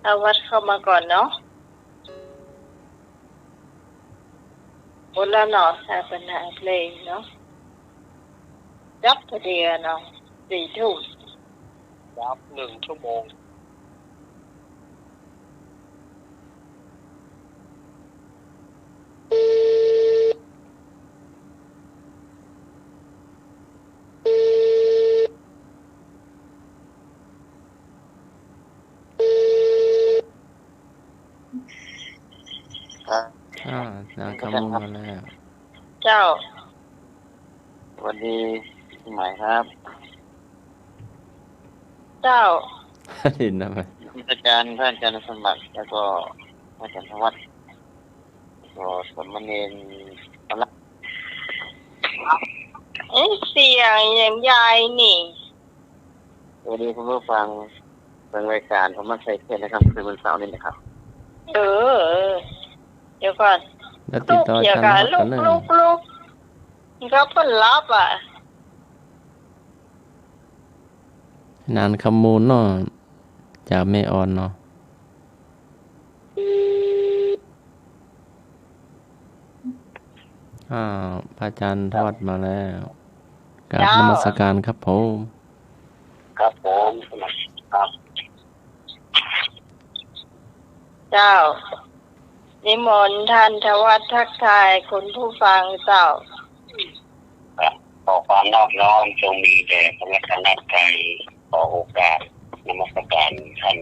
เอาวัดเข้ามาก่อนเนาะบนละหนอสาปัญหาเพลงเนาะจับพอดีเนาะ4 ทุ่มยับ1 ชั่วโมงนางขมูลมาแล้วเจ้าสวัสดีหมายครับ เจ้าดินนะไปอาจารย์ท่านอาจารย์สมัครแล้วก็อาจารย์ธวัฒน์ก็สมณเณรอะไรเสียงอย่างยายนี่สวัสดีคุณผู้ฟังรายการธรรมะใส่เทศนะครับคืนวันเสาร์นี้นะครับเดี๋ยวก่อนแล้วติดต่ออาจารย์กันเลยลูกก็เพิ่นรับนางขมูลเนาะจากแม่อ่อนเนาะพระอาจารย์ทอดมาแล้วกราบนมัสการครับผมครับผมสมัครครับเจ้านิมนต์ท่านทวัฒน์ทักทายคุณผู้ฟังเจ้าขอความนอบน้อมจงมีแด่พระรัตนตรัยขอโอกาสนมัสการท่าน